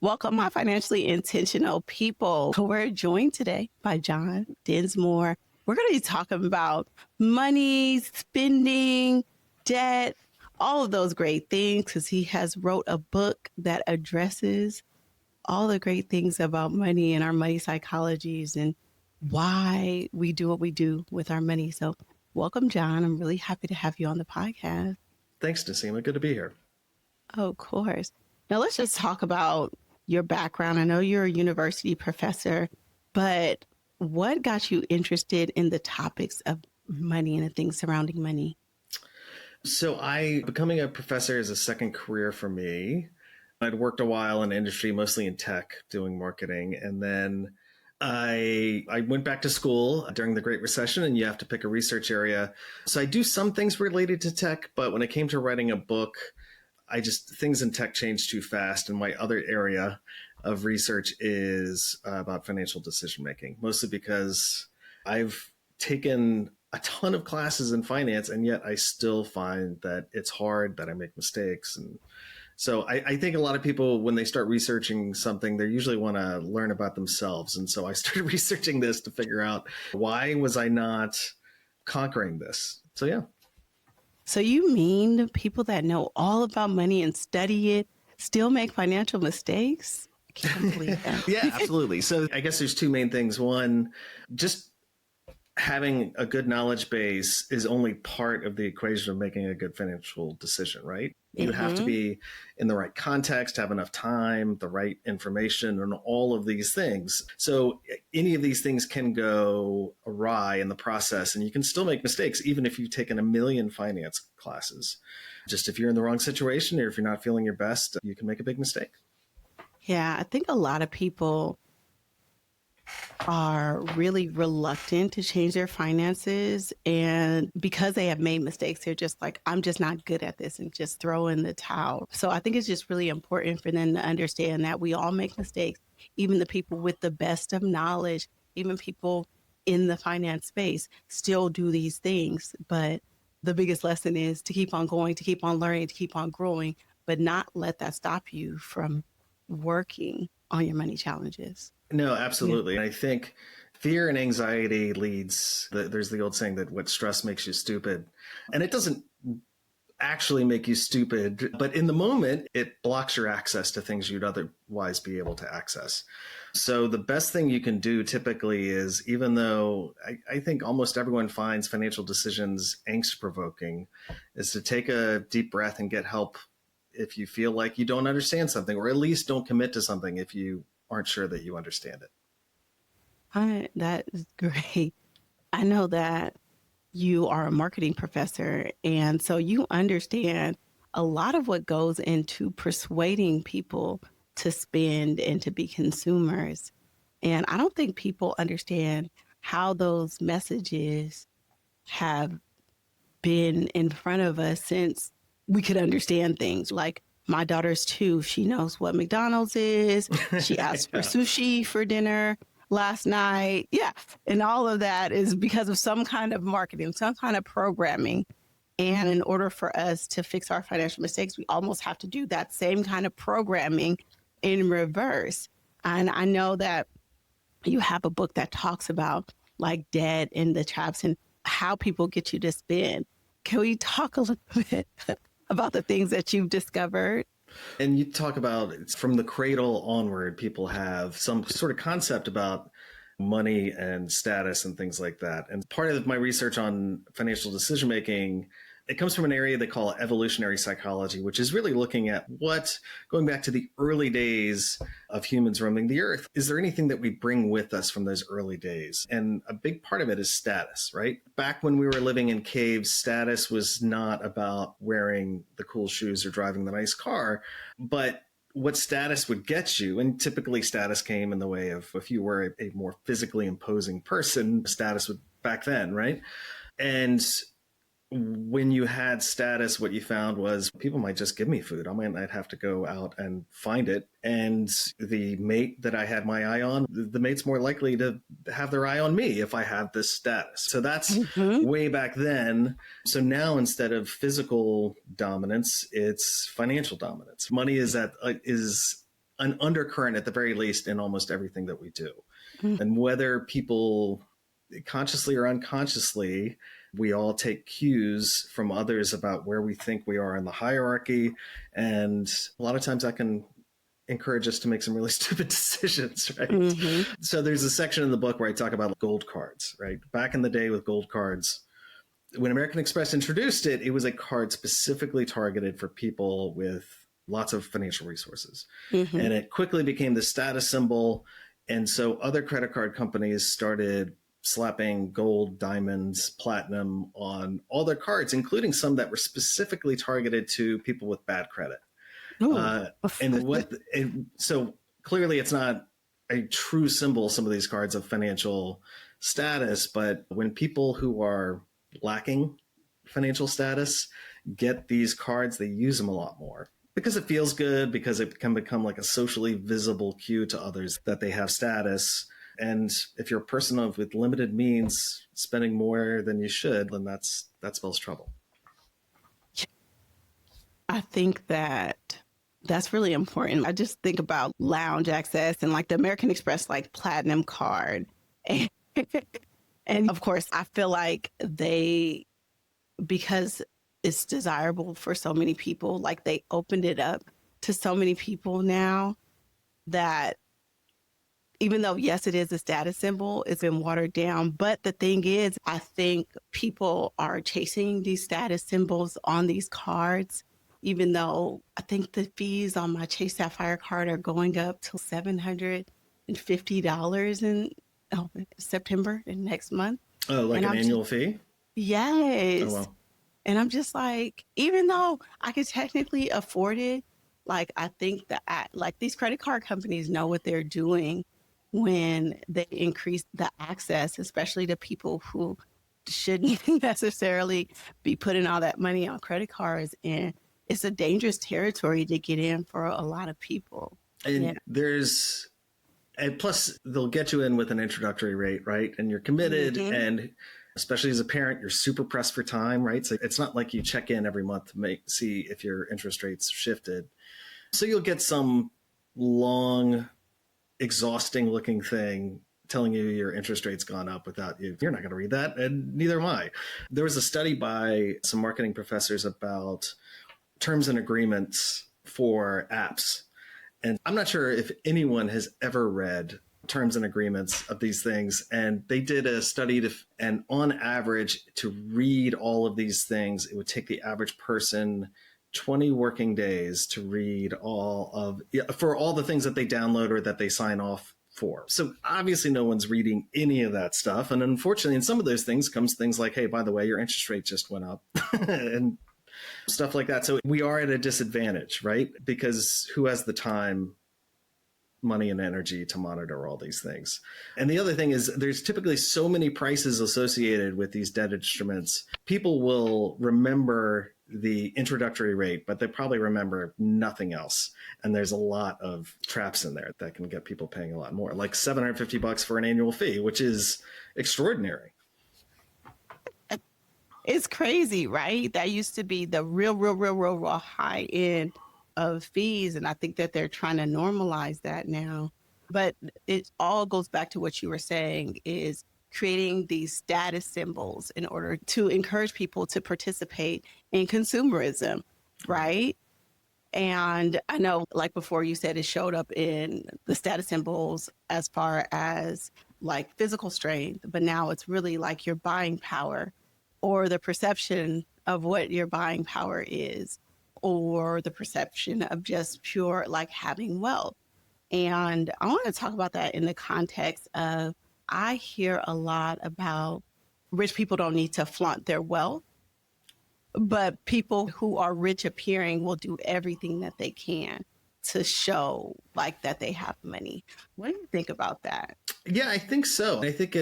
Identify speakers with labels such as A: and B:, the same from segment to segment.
A: Welcome, my financially intentional people. We're joined today by John Dinsmore. We're going to be talking about money, spending, debt, all of those great things, because he has wrote a book that addresses all the great things about money and our money psychologies and why we do what we do with our money. So welcome, John. I'm really happy to have you on the podcast.
B: Thanks, Nasima. Good to be here.
A: Oh, of course. Now let's just talk about your background. I know you're a university professor, but what got you interested in the topics of money and the things surrounding money?
B: So becoming a professor is a second career for me. I'd worked a while in industry, mostly in tech, doing marketing. And then I went back to school during the Great Recession, and you have to pick a research area. So I do some things related to tech, but when it came to writing a book, things in tech changed too fast. And my other area of research is about financial decision making, mostly because I've taken a ton of classes in finance, and yet I still find that it's hard, that I make mistakes. And so I think a lot of people, when they start researching something, they usually want to learn about themselves. And so I started researching this to figure out, why was I not conquering this? So, yeah.
A: So you mean people that know all about money and study it still make financial mistakes? I can't believe that.
B: Yeah, absolutely. So I guess there's two main things. One, just having a good knowledge base is only part of the equation of making a good financial decision, right? You have to be in the right context, have enough time, the right information, and all of these things. So any of these things can go awry in the process, and you can still make mistakes, even if you've taken a million finance classes. Just if you're in the wrong situation, or if you're not feeling your best, you can make a big mistake.
A: Yeah, I think a lot of people are really reluctant to change their finances. And because they have made mistakes, they're just like, I'm just not good at this, and just throw in the towel. So I think it's just really important for them to understand that we all make mistakes, even the people with the best of knowledge, even people in the finance space still do these things. But the biggest lesson is to keep on going, to keep on learning, to keep on growing, but not let that stop you from working on your money challenges.
B: No, absolutely. And I think fear and anxiety there's the old saying that what stress makes you stupid. And it doesn't actually make you stupid, but in the moment, it blocks your access to things you'd otherwise be able to access. So the best thing you can do typically is, even though I think almost everyone finds financial decisions angst provoking, is to take a deep breath and get help if you feel like you don't understand something, or at least don't commit to something if you aren't sure that you understand it.
A: That is great. I know that you are a marketing professor, and so you understand a lot of what goes into persuading people to spend and to be consumers. And I don't think people understand how those messages have been in front of us since we could understand things. Like, my daughter's 2. She knows what McDonald's is. She asked for sushi for dinner last night. Yeah. And all of that is because of some kind of marketing, some kind of programming. And in order for us to fix our financial mistakes, we almost have to do that same kind of programming in reverse. And I know that you have a book that talks about like debt and the traps and how people get you to spend. Can we talk a little bit about the things that you've discovered?
B: And you talk about, it's from the cradle onward, people have some sort of concept about money and status and things like that. And part of my research on financial decision making, it comes from an area they call evolutionary psychology, which is really looking at going back to the early days of humans roaming the earth, is there anything that we bring with us from those early days? And a big part of it is status, right? Back when we were living in caves, status was not about wearing the cool shoes or driving the nice car, but what status would get you, and typically status came in the way of, if you were a more physically imposing person, status would back then, right? And when you had status, what you found was people might just give me food. I might not have to go out and find it. And the mate that I had my eye on, the mate's more likely to have their eye on me if I have this status. So that's way back then. So now, instead of physical dominance, it's financial dominance. Money is an undercurrent at the very least in almost everything that we do.
A: Mm.
B: And whether people consciously or unconsciously, we all take cues from others about where we think we are in the hierarchy. And a lot of times that can encourage us to make some really stupid decisions, right?
A: Mm-hmm.
B: So there's a section in the book where I talk about gold cards, right? Back in the day with gold cards, when American Express introduced it, it was a card specifically targeted for people with lots of financial resources.
A: Mm-hmm.
B: And it quickly became the status symbol. And so other credit card companies started slapping gold, diamonds, platinum on all their cards, including some that were specifically targeted to people with bad credit. So clearly it's not a true symbol, some of these cards, of financial status, but when people who are lacking financial status get these cards, they use them a lot more because it feels good, because it can become like a socially visible cue to others that they have status. And if you're a person with limited means spending more than you should, then that spells trouble.
A: I think that's really important. I just think about lounge access and like the American Express, like platinum card. And, and of course, I feel like because it's desirable for so many people, like they opened it up to so many people now that even though, yes, it is a status symbol, it's been watered down. But the thing is, I think people are chasing these status symbols on these cards, even though I think the fees on my Chase Sapphire card are going up to $750 in September in next month.
B: Oh, like an annual fee?
A: Yes.
B: Oh, well.
A: And I'm just like, even though I could technically afford it, like I think that like these credit card companies know what they're doing when they increase the access, especially to people who shouldn't necessarily be putting all that money on credit cards. And it's a dangerous territory to get in for a lot of people.
B: And and plus they'll get you in with an introductory rate, right? And you're committed. Mm-hmm. And especially as a parent, you're super pressed for time, right? So it's not like you check in every month to see if your interest rates shifted. So you'll get some long, exhausting looking thing telling you your interest rate's gone up without you. You're not going to read that, and neither am I. There was a study by some marketing professors about terms and agreements for apps. And I'm not sure if anyone has ever read terms and agreements of these things. And they did a study and on average, to read all of these things, it would take the average person 20 working days to read for all the things that they download or that they sign off for. So obviously no one's reading any of that stuff. And unfortunately, in some of those things comes things like, hey, by the way, your interest rate just went up and stuff like that. So we are at a disadvantage, right? Because who has the time, money, and energy to monitor all these things? And the other thing is there's typically so many prices associated with these debt instruments. People will remember the introductory rate, but they probably remember nothing else. And there's a lot of traps in there that can get people paying a lot more, like $750 for an annual fee, which is extraordinary.
A: It's crazy, right? That used to be the real high end of fees. And I think that they're trying to normalize that now. But it all goes back to what you were saying, is creating these status symbols in order to encourage people to participate in consumerism, right? And I know, like before you said, it showed up in the status symbols as far as like physical strength, but now it's really like your buying power, or the perception of what your buying power is, or the perception of just pure like having wealth. And I want to talk about that in the context of, I hear a lot about rich people don't need to flaunt their wealth, but people who are rich appearing will do everything that they can to show like that they have money. What do you think about that?
B: Yeah, I think so. I think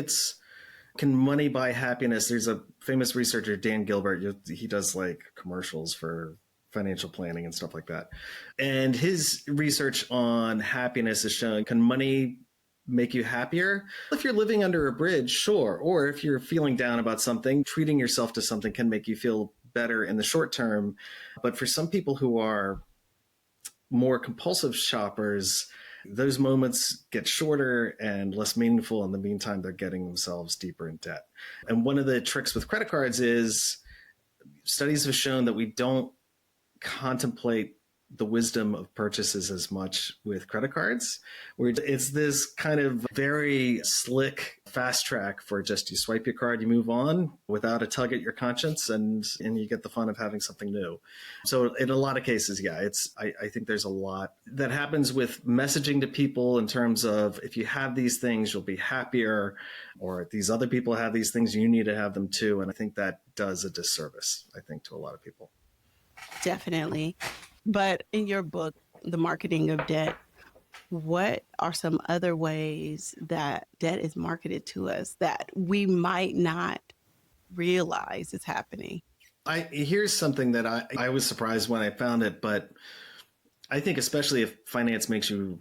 B: can money buy happiness? There's a famous researcher, Dan Gilbert. He does like commercials for financial planning and stuff like that. And his research on happiness is showing, can money make you happier? If you're living under a bridge, sure. Or if you're feeling down about something, treating yourself to something can make you feel better in the short term. But for some people who are more compulsive shoppers, those moments get shorter and less meaningful. In the meantime, they're getting themselves deeper in debt. And one of the tricks with credit cards is studies have shown that we don't contemplate the wisdom of purchases as much with credit cards, where it's this kind of very slick fast track for just you swipe your card, you move on without a tug at your conscience, and you get the fun of having something new. So in a lot of cases, yeah, I think there's a lot that happens with messaging to people in terms of if you have these things, you'll be happier, or if these other people have these things, you need to have them too. And I think that does a disservice, I think, to a lot of people.
A: Definitely. But in your book, The Marketing of Debt, what are some other ways that debt is marketed to us that we might not realize is happening?
B: Here's something that I was surprised when I found it, but I think especially if finance makes you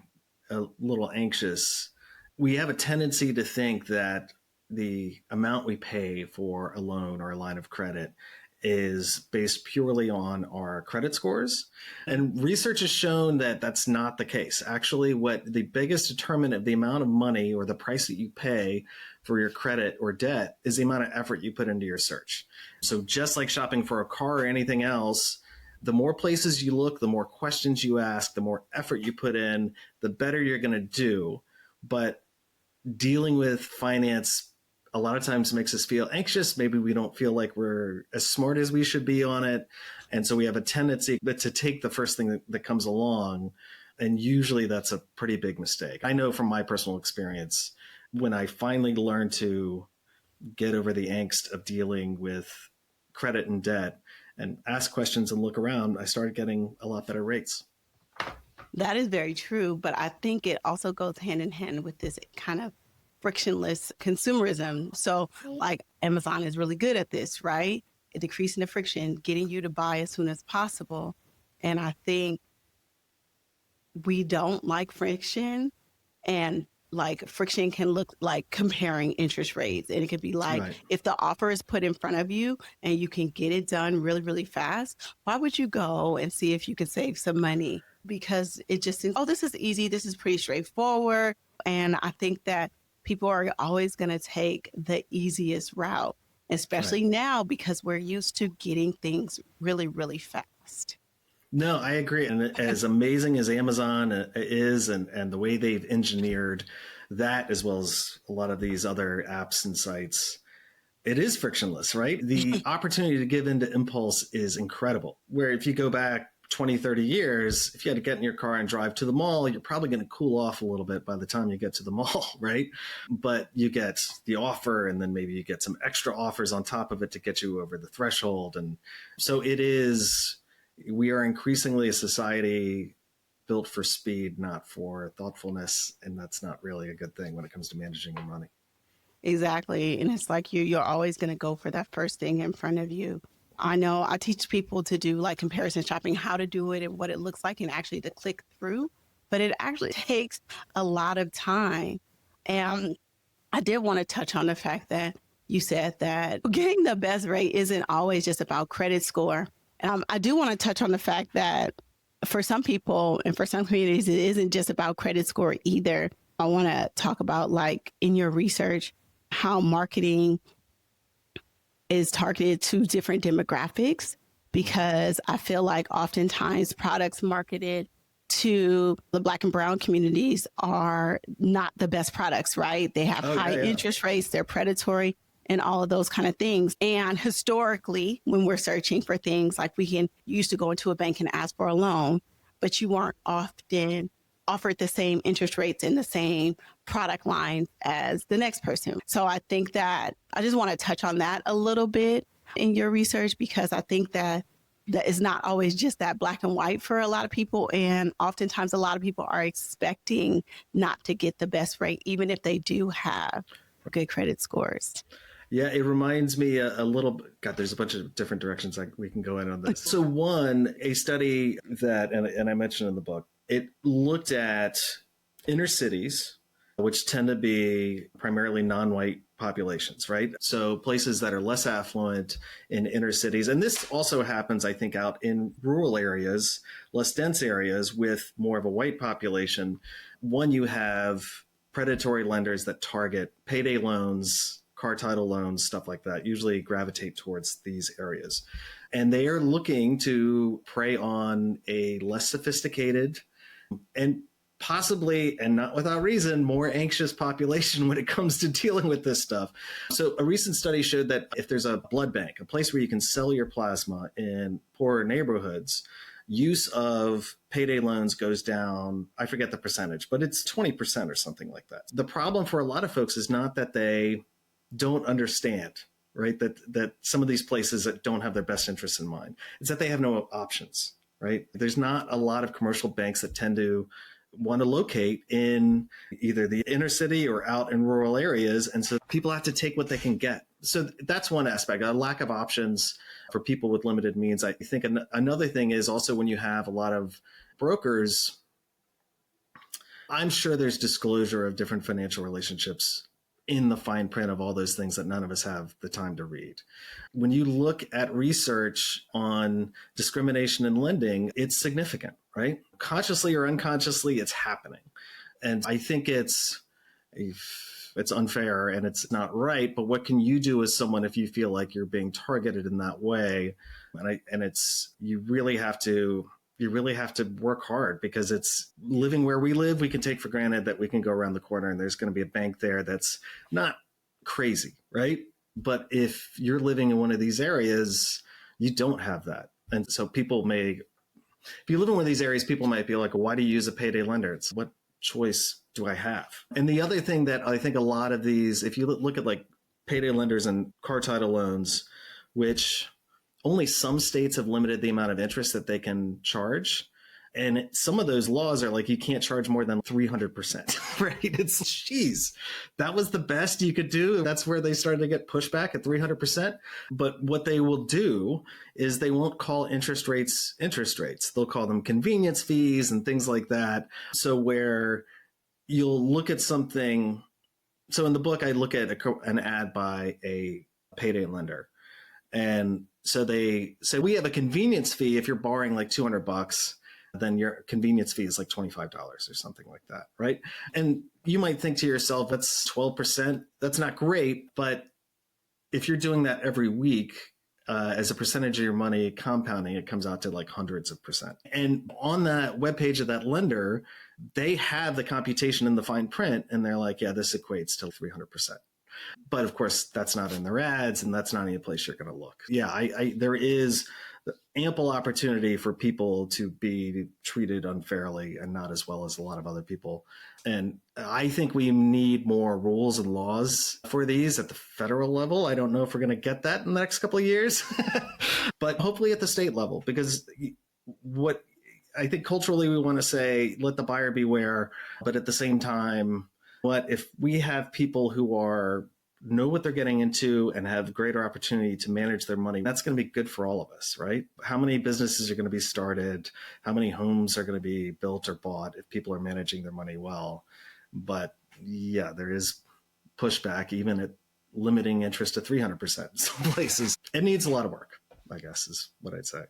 B: a little anxious, we have a tendency to think that the amount we pay for a loan or a line of credit is based purely on our credit scores. And research has shown that that's not the case. Actually, what the biggest determinant of the amount of money or the price that you pay for your credit or debt is the amount of effort you put into your search. So just like shopping for a car or anything else, the more places you look, the more questions you ask, the more effort you put in, the better you're going to do. But dealing with finance a lot of times makes us feel anxious. Maybe we don't feel like we're as smart as we should be on it. And so we have a tendency to take the first thing that comes along. And usually that's a pretty big mistake. I know from my personal experience, when I finally learned to get over the angst of dealing with credit and debt and ask questions and look around, I started getting a lot better rates.
A: That is very true. But I think it also goes hand in hand with this kind of frictionless consumerism. So like Amazon is really good at this, right? Decreasing the friction, getting you to buy as soon as possible. And I think we don't like friction, and like friction can look like comparing interest rates. And it could be like, right, if the offer is put in front of you and you can get it done really, really fast, why would you go and see if you can save some money? Because it just seems, oh, this is easy. This is pretty straightforward. And I think that people are always going to take the easiest route, especially right now, because we're used to getting things really, really fast.
B: No, I agree. And as amazing as Amazon is and the way they've engineered that, as well as a lot of these other apps and sites, it is frictionless, right? The opportunity to give into impulse is incredible. Where if you go back 20, 30 years, if you had to get in your car and drive to the mall, you're probably going to cool off a little bit by the time you get to the mall, right? But you get the offer, and then maybe you get some extra offers on top of it to get you over the threshold. And so we are increasingly a society built for speed, not for thoughtfulness. And that's not really a good thing when it comes to managing your money.
A: Exactly. And it's like you're always going to go for that first thing in front of you. I know I teach people to do like comparison shopping, how to do it and what it looks like, and actually to click through. But it actually takes a lot of time. And I did want to touch on the fact that you said that getting the best rate isn't always just about credit score. And I do want to touch on the fact that for some people and for some communities, it isn't just about credit score either. I want to talk about, like, in your research, how marketing is targeted to different demographics, because I feel like oftentimes products marketed to the Black and Brown communities are not the best products, right? They have high interest rates, they're predatory, and all of those kind of things. And historically, when we're searching for things, like you used to go into a bank and ask for a loan, but you weren't often offered the same interest rates and the same product lines as the next person. So I think that I just want to touch on that a little bit in your research, because I think that is not always just that black and white for a lot of people. And oftentimes a lot of people are expecting not to get the best rate, even if they do have good credit scores.
B: Yeah, it reminds me a little bit. God, there's a bunch of different directions we can go in on this. So one, a study that, and I mentioned in the book, it looked at inner cities, which tend to be primarily non-white populations, right? So places that are less affluent in inner cities. And this also happens, I think, out in rural areas, less dense areas with more of a white population. One, you have predatory lenders that target payday loans, car title loans, stuff like that, usually gravitate towards these areas. And they are looking to prey on a less sophisticated and possibly, and not without reason, more anxious population when it comes to dealing with this stuff. So a recent study showed that if there's a blood bank, a place where you can sell your plasma in poorer neighborhoods, use of payday loans goes down. I forget the percentage, but it's 20% or something like that. The problem for a lot of folks is not that they don't understand, right? That some of these places that don't have their best interests in mind. It's that they have no options, right? There's not a lot of commercial banks that tend to want to locate in either the inner city or out in rural areas. And so people have to take what they can get. So that's one aspect, a lack of options for people with limited means. I think another thing is also when you have a lot of brokers, I'm sure there's disclosure of different financial relationships in the fine print of all those things that none of us have the time to read. When you look at research on discrimination in lending, it's significant, right? Consciously or unconsciously, it's happening. And I think it's unfair and it's not right, but what can you do as someone if you feel like you're being targeted in that way? You really have to work hard, because it's living where we live. We can take for granted that we can go around the corner and there's going to be a bank there that's not crazy, right? But if you're living in one of these areas, you don't have that. And so if you live in one of these areas, people might be like, why do you use a payday lender? It's what choice do I have? And the other thing that I think a lot of these, if you look at like payday lenders and car title loans, which only some states have limited the amount of interest that they can charge. And some of those laws are like, you can't charge more than 300%, right? Geez, that was the best you could do. That's where they started to get pushback at 300%. But what they will do is they won't call interest rates. They'll call them convenience fees and things like that. So where you'll look at something. So in the book, I look at an ad by a payday lender. And so they say, we have a convenience fee. If you're borrowing like $200, then your convenience fee is like $25 or something like that, right? And you might think to yourself, that's 12%. That's not great. But if you're doing that every week, as a percentage of your money compounding, it comes out to like hundreds of percent. And on that webpage of that lender, they have the computation in the fine print, and they're like, yeah, this equates to 300%. But of course, that's not in their ads, and that's not any place you're going to look. Yeah, there is ample opportunity for people to be treated unfairly and not as well as a lot of other people. And I think we need more rules and laws for these at the federal level. I don't know if we're going to get that in the next couple of years, but hopefully at the state level, because what I think culturally we want to say, let the buyer beware, but at the same time, what if we have people who know what they're getting into and have greater opportunity to manage their money? That's going to be good for all of us, right? How many businesses are going to be started? How many homes are going to be built or bought if people are managing their money well? But yeah, there is pushback even at limiting interest to 300% in some places. It needs a lot of work, I guess, is what I'd say.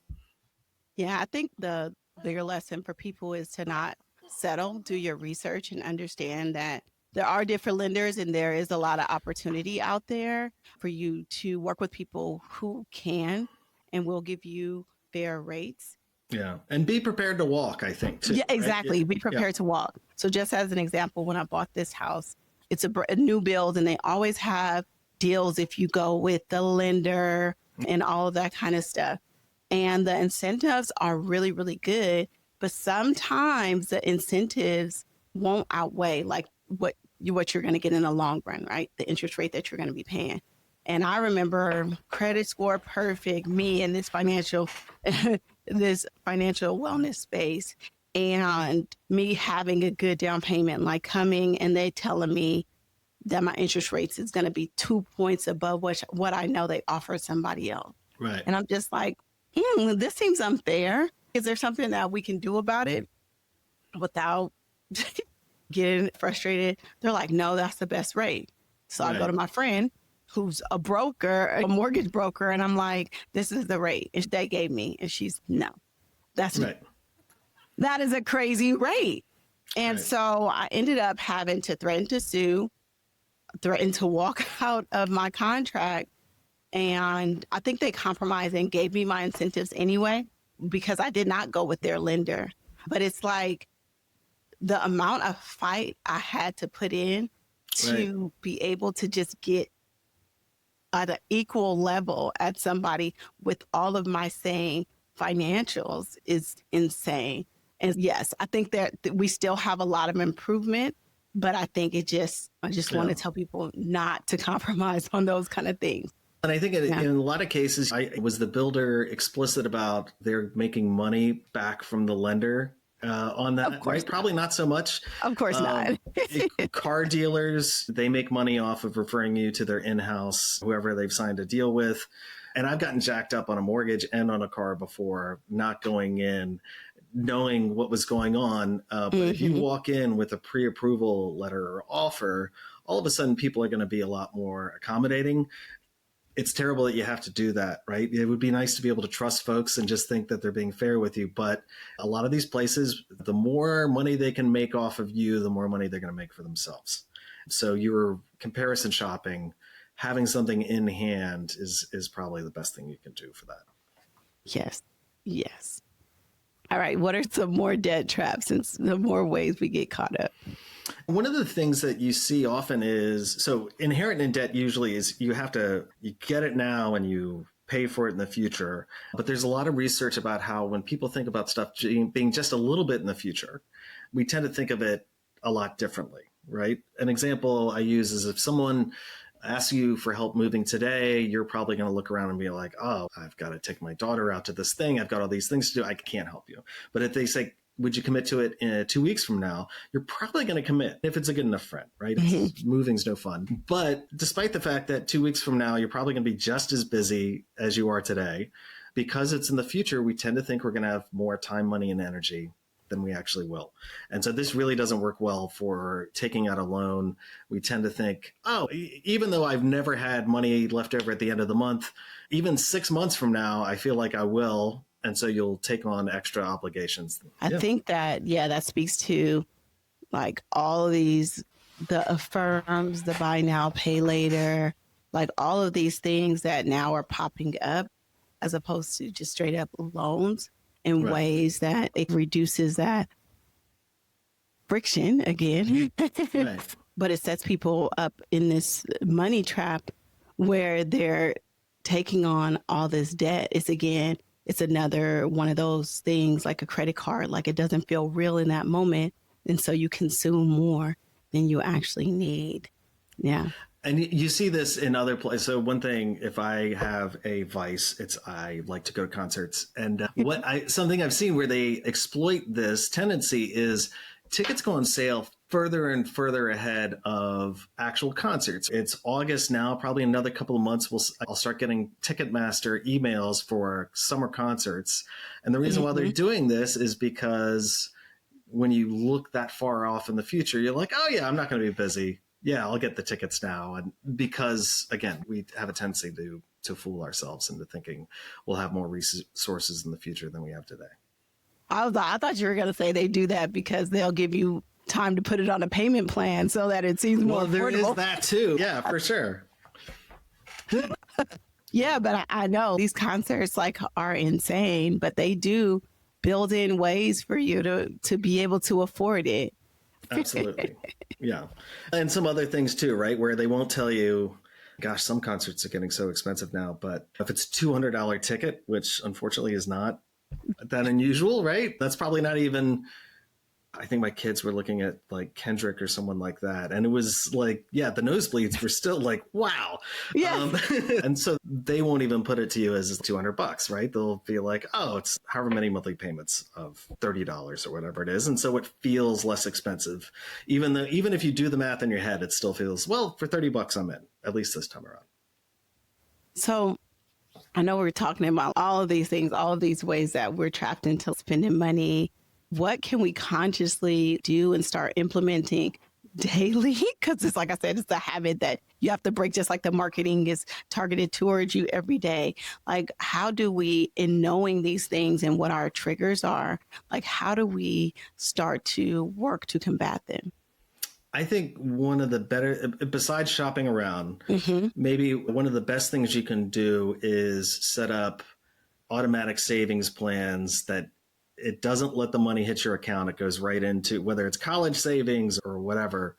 A: Yeah, I think the bigger lesson for people is to not settle, do your research, and understand that there are different lenders and there is a lot of opportunity out there for you to work with people who can and will give you fair rates.
B: Yeah. And be prepared to walk, I think, too.
A: Yeah, exactly.
B: Right?
A: Be prepared to walk. So just as an example, when I bought this house, it's a new build and they always have deals if you go with the lender and all of that kind of stuff. And the incentives are really, really good. But sometimes the incentives won't outweigh like what you're going to get in the long run, right? The interest rate that you're going to be paying. And I remember credit score perfect, me in this financial wellness space, and me having a good down payment, like coming and they telling me that my interest rates is going to be 2 points above what I know they offer somebody else.
B: Right.
A: And I'm just like, this seems unfair. Is there something that we can do about it without getting frustrated? They're like, no, that's the best rate. So I go to my friend who's a broker, a mortgage broker, and I'm like, this is the rate they gave me. And she's, no, that is a crazy rate. And so I ended up having to threaten to sue, threaten to walk out of my contract. And I think they compromised and gave me my incentives anyway, because I did not go with their lender. But it's like the amount of fight I had to put in to be able to just get at an equal level at somebody with all of my same financials is insane. And yes, I think that we still have a lot of improvement, but I think I just want to tell people not to compromise on those kind of things.
B: And I think in a lot of cases, was the builder explicit about they're making money back from the lender on that?
A: Of course,
B: Probably not so much.
A: Of course not.
B: Car dealers, they make money off of referring you to their in-house, whoever they've signed a deal with. And I've gotten jacked up on a mortgage and on a car before, not going in, knowing what was going on. But if you walk in with a pre-approval letter or offer, all of a sudden people are going to be a lot more accommodating. It's terrible that you have to do that, right? It would be nice to be able to trust folks and just think that they're being fair with you. But a lot of these places, the more money they can make off of you, the more money they're going to make for themselves. So your comparison shopping, having something in hand is probably the best thing you can do for that.
A: Yes. Yes. All right. What are some more debt traps and the more ways we get caught up?
B: One of the things that you see often is, so inherent in debt usually is you get it now and you pay for it in the future. But there's a lot of research about how when people think about stuff being just a little bit in the future, we tend to think of it a lot differently, right? An example I use is if someone asks you for help moving today, you're probably going to look around and be like, oh, I've got to take my daughter out to this thing. I've got all these things to do. I can't help you. But if they say, would you commit to it in 2 weeks from now? You're probably going to commit if it's a good enough friend, right? Moving's no fun. But despite the fact that 2 weeks from now, you're probably going to be just as busy as you are today, because it's in the future, we tend to think we're going to have more time, money, and energy than we actually will. And so this really doesn't work well for taking out a loan. We tend to think, oh, even though I've never had money left over at the end of the month, even 6 months from now, I feel like I will. And so you'll take on extra obligations.
A: I think that, that speaks to like all of these, the Affirms, the buy now, pay later, like all of these things that now are popping up as opposed to just straight up loans in ways that it reduces that friction again. But it sets people up in this money trap where they're taking on all this debt. It's another one of those things like a credit card, like it doesn't feel real in that moment. And so you consume more than you actually need. Yeah.
B: And you see this in other places. So one thing, if I have a vice, I like to go to concerts. And something I've seen where they exploit this tendency is tickets go on sale further and further ahead of actual concerts. It's August now, probably another couple of months, I'll start getting Ticketmaster emails for summer concerts. And the reason why they're doing this is because when you look that far off in the future, you're like, oh yeah, I'm not going to be busy. Yeah, I'll get the tickets now. And because again, we have a tendency to fool ourselves into thinking we'll have more resources in the future than we have today.
A: I thought you were going to say they do that because they'll give you time to put it on a payment plan so that it seems more affordable.
B: There is that too. Yeah, for sure.
A: Yeah, but I know these concerts are insane, but they do build in ways for you to be able to afford it.
B: Absolutely. Yeah. And some other things too, right? Where they won't tell you, gosh, some concerts are getting so expensive now, but if it's $200 ticket, which unfortunately is not that unusual, right? That's probably not even, I think my kids were looking at like Kendrick or someone like that. And it was like, yeah, the nosebleeds were still like, wow.
A: Yeah.
B: And so they won't even put it to you as $200, right? They'll be like, oh, it's however many monthly payments of $30 or whatever it is. And so it feels less expensive. Even if you do the math in your head, it still feels, well, for $30 I'm in, at least this time around.
A: So I know we're talking about all of these things, all of these ways that we're trapped into spending money. What can we consciously do and start implementing daily because it's like I said, it's a habit that you have to break, just like the marketing is targeted towards you every day. Like, how do we, in knowing these things and what our triggers are, like, how do we start to work to combat them?
B: I think one of the better, besides shopping around, maybe one of the best things you can do is set up automatic savings plans that it doesn't let the money hit your account. It goes right into whether it's college savings or whatever.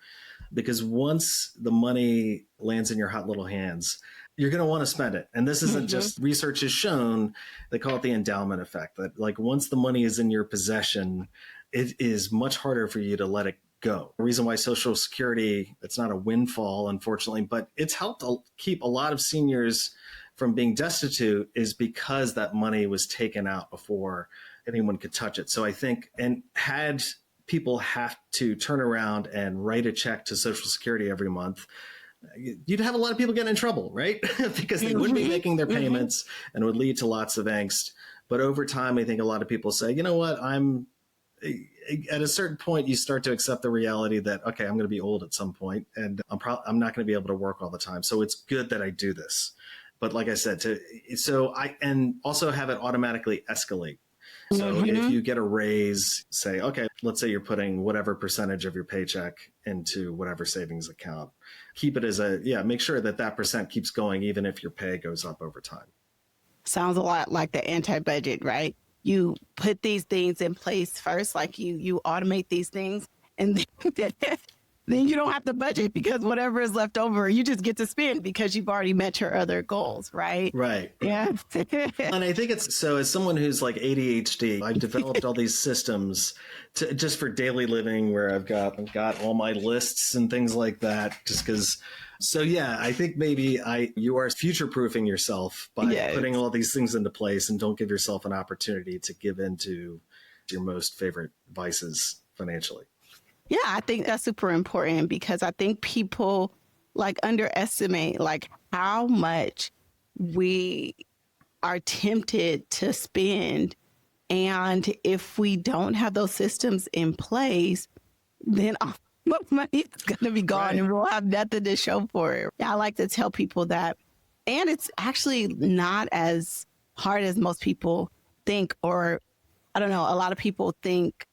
B: Because once the money lands in your hot little hands, you're going to want to spend it. And this isn't just research has shown, they call it the endowment effect, that like once the money is in your possession, it is much harder for you to let it go. The reason why Social Security, it's not a windfall, unfortunately, but it's helped keep a lot of seniors from being destitute is because that money was taken out before anyone could touch it. So I think, and had people have to turn around and write a check to Social Security every month, you'd have a lot of people getting in trouble, right? Because they wouldn't be making their payments and it would lead to lots of angst. But over time, I think a lot of people say, you know what, at a certain point, you start to accept the reality that, okay, I'm going to be old at some point and I'm not going to be able to work all the time. So it's good that I do this. But like I said, and also have it automatically escalate. So if you get a raise, say, okay, let's say you're putting whatever percentage of your paycheck into whatever savings account, keep it as make sure that percent keeps going, even if your pay goes up over time.
A: Sounds a lot like the anti-budget, right? You put these things in place first, like you automate these things, and then you don't have to budget because whatever is left over, you just get to spend because you've already met your other goals, right?
B: Right.
A: Yeah.
B: And I think it's so, as someone who's like ADHD, I've developed all these systems just for daily living where I've got all my lists and things like that, just because. So yeah, I think maybe you are future-proofing yourself by putting all these things into place, and don't give yourself an opportunity to give into your most favorite vices financially.
A: Yeah, I think that's super important because I think people like underestimate like how much we are tempted to spend. And if we don't have those systems in place, then all the money is going to be gone and we'll have nothing to show for it. I like to tell people that. And it's actually not as hard as most people think, or I don't know, a lot of people think,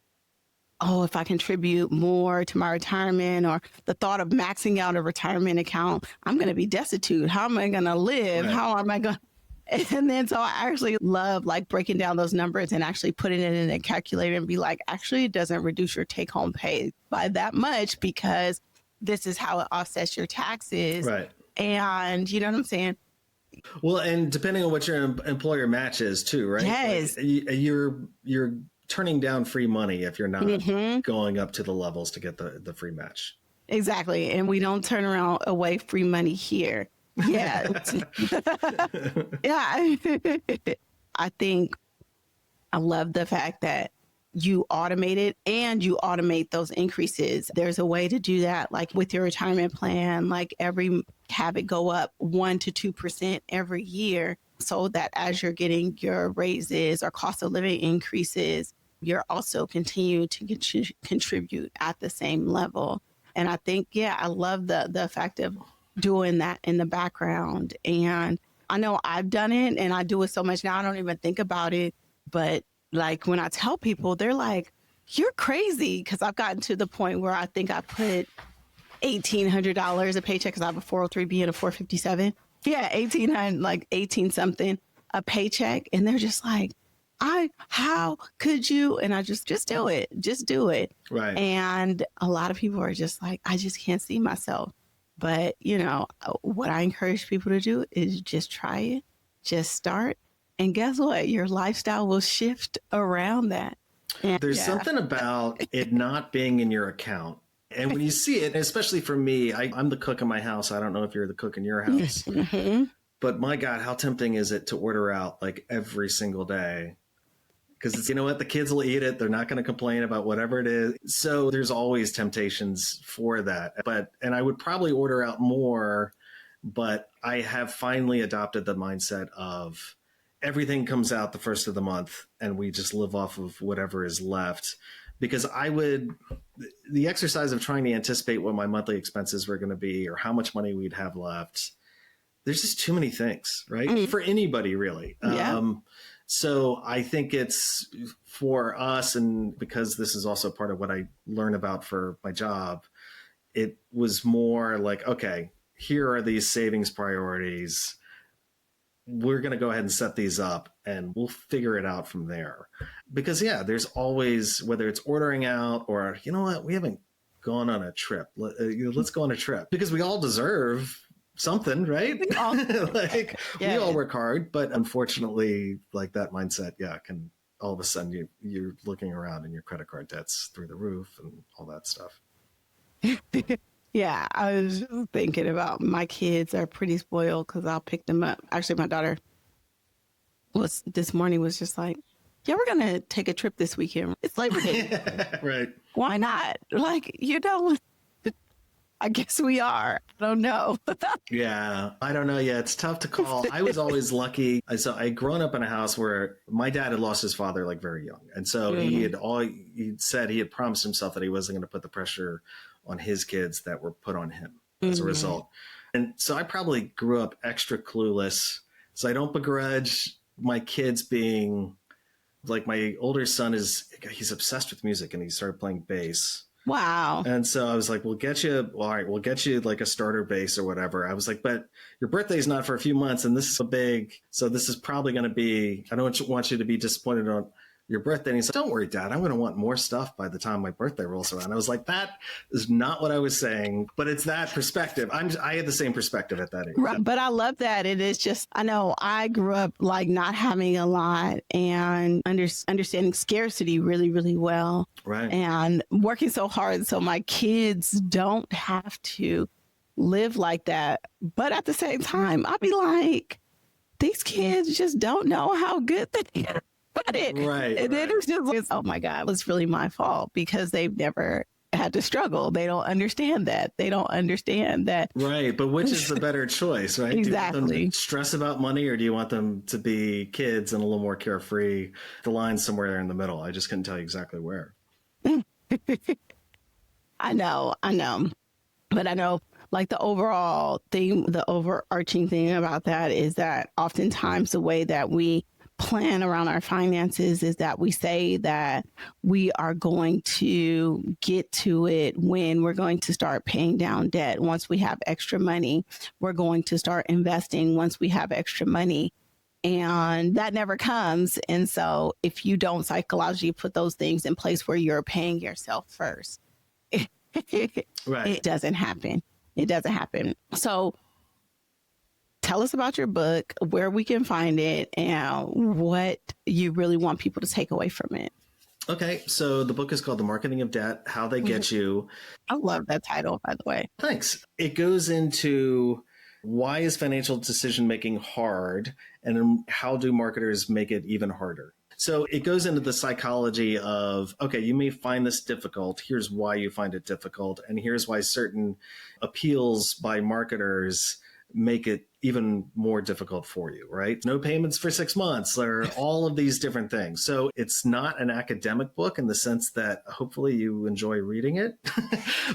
A: oh, if I contribute more to my retirement, or the thought of maxing out a retirement account, I'm going to be destitute. How am I going to live?
B: Right.
A: How am I going to? And then so I actually love like breaking down those numbers and actually putting it in a calculator and be like, actually, it doesn't reduce your take home pay by that much because this is how it offsets your taxes.
B: Right.
A: And you know what I'm saying?
B: Well, and depending on what your employer matches too, right?
A: Yes.
B: Like you're turning down free money if you're not going up to the levels to get the free match.
A: Exactly. And we don't turn around away free money here. Yeah. Yeah. I think I love the fact that you automate it and you automate those increases. There's a way to do that, like with your retirement plan, like have it go up 1% to 2% every year so that as you're getting your raises or cost of living increases, you're also continue to contribute at the same level. And I think, I love the fact of doing that in the background. And I know I've done it and I do it so much now, I don't even think about it. But like when I tell people, they're like, you're crazy. Because I've gotten to the point where I think I put $1,800 a paycheck because I have a 403B and a 457. Yeah, 1,800, like 18 something a paycheck. And they're just like, how could you? And I just do it. Just do it.
B: Right.
A: And a lot of people are just like, I just can't see myself. But, what I encourage people to do is just try it, just start. And guess what? Your lifestyle will shift around that. And
B: there's something about it not being in your account. And when you see it, especially for me, I'm the cook in my house. I don't know if you're the cook in your house. But my God, how tempting is it to order out like every single day? Because it's, you know what, the kids will eat it. They're not going to complain about whatever it is. So there's always temptations for that. And I would probably order out more, but I have finally adopted the mindset of everything comes out the first of the month and we just live off of whatever is left. because the exercise of trying to anticipate what my monthly expenses were going to be or how much money we'd have left, there's just too many things, right? For anybody, really.
A: Yeah.
B: So I think it's for us, and because this is also part of what I learn about for my job, it was more like, okay, here are these savings priorities. We're going to go ahead and set these up and we'll figure it out from there. Because there's always, whether it's ordering out or, you know what, we haven't gone on a trip. Let's go on a trip because we all deserve something, right? We all work hard, but unfortunately, like that mindset, can all of a sudden you're looking around and your credit card debt's through the roof and all that stuff.
A: Yeah, I was just thinking about my kids are pretty spoiled because I'll pick them up. Actually, my daughter this morning was just like, yeah, we're going to take a trip this weekend. It's Labor Day.
B: Right.
A: Why not? I guess we are. I don't know.
B: Yeah, I don't know. Yeah, it's tough to call. I was always lucky. So I'd grown up in a house where my dad had lost his father like very young. And so he'd said he had promised himself that he wasn't going to put the pressure on his kids that were put on him as a result. And so I probably grew up extra clueless. So I don't begrudge my kids being like, my older son he's obsessed with music and he started playing bass.
A: Wow.
B: And so I was like, we'll get you like a starter bass or whatever. I was like, but your birthday's not for a few months and this is so this is probably going to be, I don't want you to be disappointed on your birthday. And he's like, don't worry, Dad, I'm going to want more stuff by the time my birthday rolls around. I was like, that is not what I was saying, but it's that perspective. I had the same perspective at that age.
A: Right, but I love that. It is just, I know I grew up like not having a lot and understanding scarcity really, really well.
B: Right.
A: And working so hard so my kids don't have to live like that. But at the same time, I'd be like, these kids just don't know how good they are.
B: Right.
A: And then it's just like, oh my God, it was really my fault because they've never had to struggle. They don't understand that. They don't understand that.
B: Right. But which is the better choice, right?
A: Exactly.
B: Do you want them to stress about money or do you want them to be kids and a little more carefree? The line's somewhere there in the middle. I just couldn't tell you exactly where.
A: I know. But I know like the overall thing, the overarching thing about that is that oftentimes the way that we plan around our finances is that we say that we are going to get to it when we're going to start paying down debt. Once we have extra money, we're going to start investing once we have extra money. And that never comes. And so if you don't psychologically put those things in place where you're paying yourself first,
B: right.
A: It doesn't happen. It doesn't happen. So tell us about your book, where we can find it, and what you really want people to take away from it.
B: Okay, so the book is called The Marketing of Debt, How They Get You.
A: I love that title, by the way.
B: Thanks. It goes into why is financial decision-making hard, and how do marketers make it even harder? So it goes into the psychology of, okay, you may find this difficult. Here's why you find it difficult. And here's why certain appeals by marketers make it even more difficult for you, right? No payments for 6 months or all of these different things. So it's not an academic book in the sense that hopefully you enjoy reading it,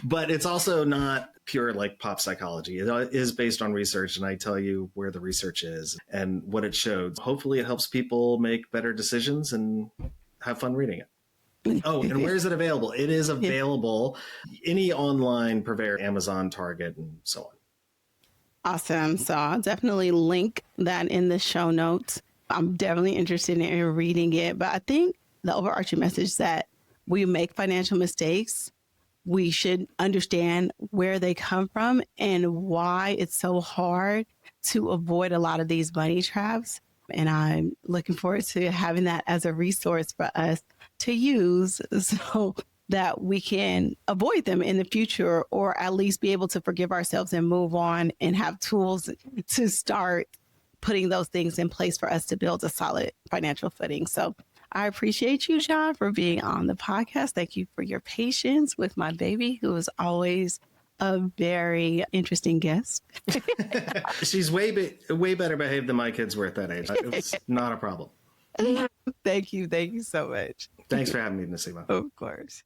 B: but it's also not pure like pop psychology. It is based on research, and I tell you where the research is and what it showed. Hopefully it helps people make better decisions and have fun reading it. Oh, and where is it available? It is available any online purveyor, Amazon, Target, and so on.
A: Awesome. So I'll definitely link that in the show notes. I'm definitely interested in reading it. But I think the overarching message that we make financial mistakes, we should understand where they come from and why it's so hard to avoid a lot of these money traps. And I'm looking forward to having that as a resource for us to use so that we can avoid them in the future, or at least be able to forgive ourselves and move on and have tools to start putting those things in place for us to build a solid financial footing. So I appreciate you, John, for being on the podcast. Thank you for your patience with my baby, who is always a very interesting guest.
B: She's way better behaved than my kids were at that age. It's not a problem.
A: Thank you. Thank you so much.
B: Thanks for having me, Nasima.
A: Of course.